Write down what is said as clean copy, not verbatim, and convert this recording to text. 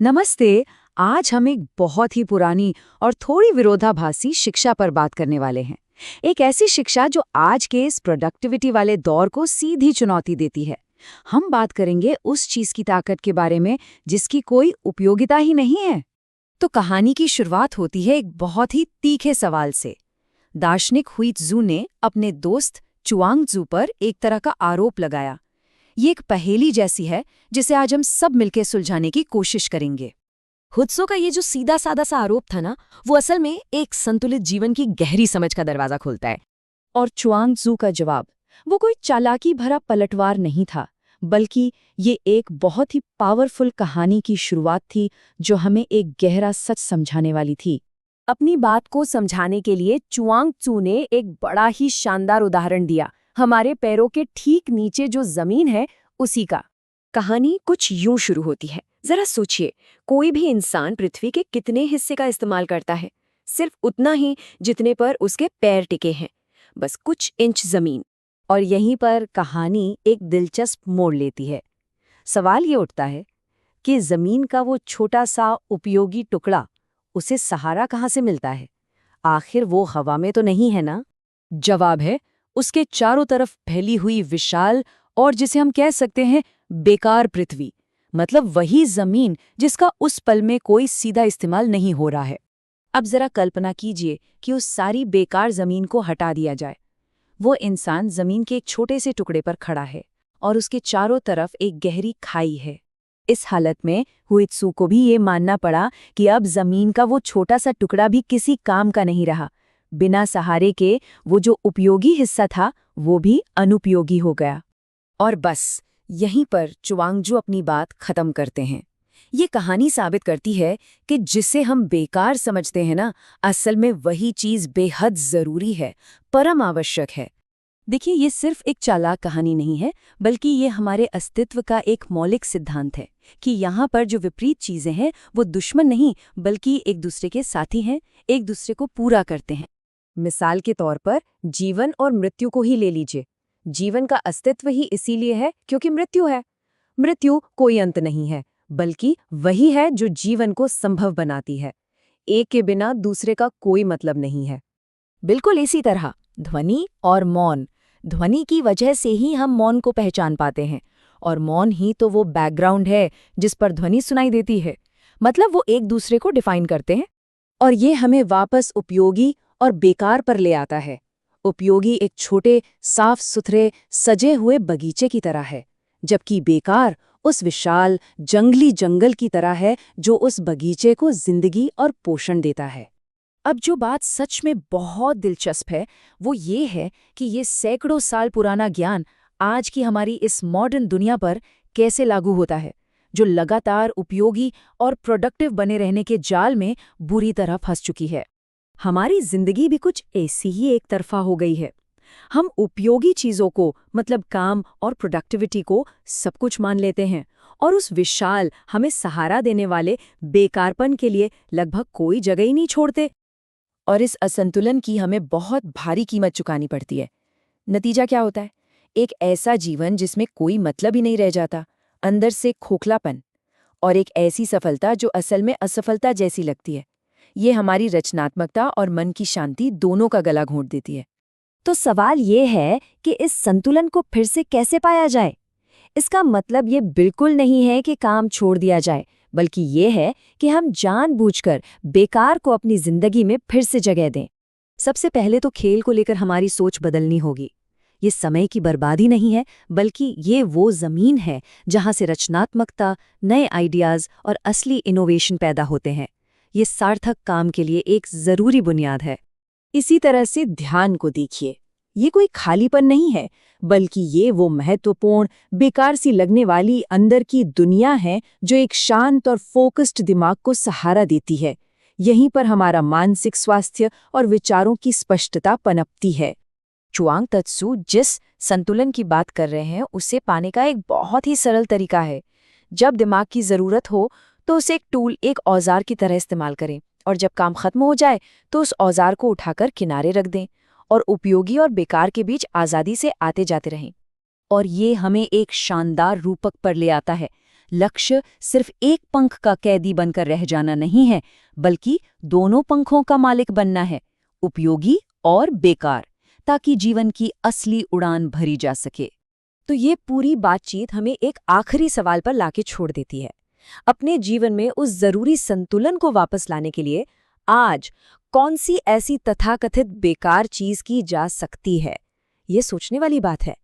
नमस्ते। आज हम एक बहुत ही पुरानी और थोड़ी विरोधाभासी शिक्षा पर बात करने वाले हैं। एक ऐसी शिक्षा जो आज के इस प्रोडक्टिविटी वाले दौर को सीधी चुनौती देती है। हम बात करेंगे उस चीज की ताकत के बारे में जिसकी कोई उपयोगिता ही नहीं है। तो कहानी की शुरुआत होती है एक बहुत ही तीखे सवाल से। दार्शनिक हुइत्ज़ू ने अपने दोस्त चुआंग-ज़ू पर एक तरह का आरोप लगाया। ये एक पहेली जैसी है जिसे आज हम सब मिलकर सुलझाने की कोशिश करेंगे। हुत्सो का ये जो सीधा साधा सा आरोप था ना, वो असल में एक संतुलित जीवन की गहरी समझ का दरवाजा खोलता है। और चुआंग-ज़ू का जवाब, वो कोई चालाकी भरा पलटवार नहीं था, बल्कि ये एक बहुत ही पावरफुल कहानी की शुरुआत थी जो हमें एक गहरा सच समझाने वाली थी। अपनी बात को समझाने के लिए चुआंग-ज़ू ने एक बड़ा ही शानदार उदाहरण दिया, हमारे पैरों के ठीक नीचे जो जमीन है उसी का। कहानी कुछ यूं शुरू होती है। जरा सोचिए, कोई भी इंसान पृथ्वी के कितने हिस्से का इस्तेमाल करता है? सिर्फ उतना ही जितने पर उसके पैर टिके हैं, बस कुछ इंच जमीन। और यहीं पर कहानी एक दिलचस्प मोड़ लेती है। सवाल ये उठता है कि जमीन का वो छोटा सा उपयोगी टुकड़ा, उसे सहारा कहाँ से मिलता है? आखिर वो हवा में तो नहीं है ना? जवाब है उसके चारों तरफ फैली हुई विशाल और जिसे हम कह सकते हैं बेकार पृथ्वी। मतलब वही जमीन जिसका उस पल में कोई सीधा इस्तेमाल नहीं हो रहा है। अब जरा कल्पना कीजिए कि उस सारी बेकार जमीन को हटा दिया जाए। वो इंसान जमीन के एक छोटे से टुकड़े पर खड़ा है और उसके चारों तरफ एक गहरी खाई है। इस हालत में हुइत्ज़ू को भी ये मानना पड़ा कि अब जमीन का वो छोटा सा टुकड़ा भी किसी काम का नहीं रहा। बिना सहारे के वो जो उपयोगी हिस्सा था वो भी अनुपयोगी हो गया। और बस यहीं पर चुआंग-ज़ू अपनी बात खत्म करते हैं। ये कहानी साबित करती है कि जिसे हम बेकार समझते हैं ना, असल में वही चीज बेहद जरूरी है, परम आवश्यक है। देखिए, ये सिर्फ एक चालाक कहानी नहीं है, बल्कि ये हमारे अस्तित्व का एक मौलिक सिद्धांत है कि यहाँ पर जो विपरीत चीजें हैं वो दुश्मन नहीं बल्कि एक दूसरे के साथी हैं, एक दूसरे को पूरा करते हैं। मिसाल के तौर पर जीवन और मृत्यु को ही ले लीजिए। जीवन का अस्तित्व ही इसीलिए है क्योंकि मृत्यु है। मृत्यु कोई अंत नहीं है, बल्कि वही है जो जीवन को संभव बनाती है। एक के बिना दूसरे का कोई मतलब नहीं है। बिल्कुल इसी तरह ध्वनि और मौन। ध्वनि की वजह से ही हम मौन को पहचान पाते हैं, और मौन ही तो वो बैकग्राउंड है जिस पर ध्वनि सुनाई देती है। मतलब वो एक दूसरे को डिफाइन करते हैं। और ये हमें वापस उपयोगी और बेकार पर ले आता है। उपयोगी एक छोटे, साफ सुथरे, सजे हुए बगीचे की तरह है, जबकि बेकार उस विशाल जंगली जंगल की तरह है जो उस बगीचे को जिंदगी और पोषण देता है। अब जो बात सच में बहुत दिलचस्प है वो ये है कि ये सैकड़ों साल पुराना ज्ञान आज की हमारी इस मॉडर्न दुनिया पर कैसे लागू होता है, जो लगातार उपयोगी और प्रोडक्टिव बने रहने के जाल में बुरी तरह फंस चुकी है। हमारी जिंदगी भी कुछ ऐसी ही एक तरफा हो गई है। हम उपयोगी चीजों को, मतलब काम और प्रोडक्टिविटी को, सब कुछ मान लेते हैं और उस विशाल, हमें सहारा देने वाले बेकारपन के लिए लगभग कोई जगह ही नहीं छोड़ते। और इस असंतुलन की हमें बहुत भारी कीमत चुकानी पड़ती है। नतीजा क्या होता है? एक ऐसा जीवन जिसमें कोई मतलब ही नहीं रह जाता, अंदर से खोखलापन, और एक ऐसी सफलता जो असल में असफलता जैसी लगती है। ये हमारी रचनात्मकता और मन की शांति दोनों का गला घोंट देती है। तो सवाल ये है कि इस संतुलन को फिर से कैसे पाया जाए? इसका मतलब ये बिल्कुल नहीं है कि काम छोड़ दिया जाए, बल्कि ये है कि हम जानबूझकर बेकार को अपनी जिंदगी में फिर से जगह दें। सबसे पहले तो खेल को लेकर हमारी सोच बदलनी होगी। ये समय की बर्बादी नहीं है, बल्कि ये वो जमीन है जहां से रचनात्मकता, नए आइडियाज और असली इनोवेशन पैदा होते हैं। ये सार्थक काम के लिए एक जरूरी बुनियाद है। इसी तरह से ध्यान को देखिए। ये कोई खालीपन नहीं है, बल्कि ये वो महत्वपूर्ण, बेकार सी लगने वाली अंदर की दुनिया है जो एक शांत और फोकस्ड दिमाग को सहारा देती है। यहीं पर हमारा मानसिक स्वास्थ्य और विचारों की स्पष्टता पनपती है। चुआंग-त्सू जिस संतुलन की बात कर रहे हैं उसे पाने का एक बहुत ही सरल तरीका है। जब दिमाग की जरूरत हो तो उसे एक टूल, एक औजार की तरह इस्तेमाल करें, और जब काम खत्म हो जाए तो उस औजार को उठाकर किनारे रख दें और उपयोगी और बेकार के बीच आज़ादी से आते जाते रहें। और ये हमें एक शानदार रूपक पर ले आता है, लक्ष्य सिर्फ एक पंख का कैदी बनकर रह जाना नहीं है, बल्कि दोनों पंखों का मालिक बनना है, उपयोगी और बेकार, ताकि जीवन की असली उड़ान भरी जा सके। तो ये पूरी बातचीत हमें एक आखिरी सवाल पर लाके छोड़ देती है। अपने जीवन में उस जरूरी संतुलन को वापस लाने के लिए आज कौन सी ऐसी तथाकथित बेकार चीज की जा सकती है? ये सोचने वाली बात है।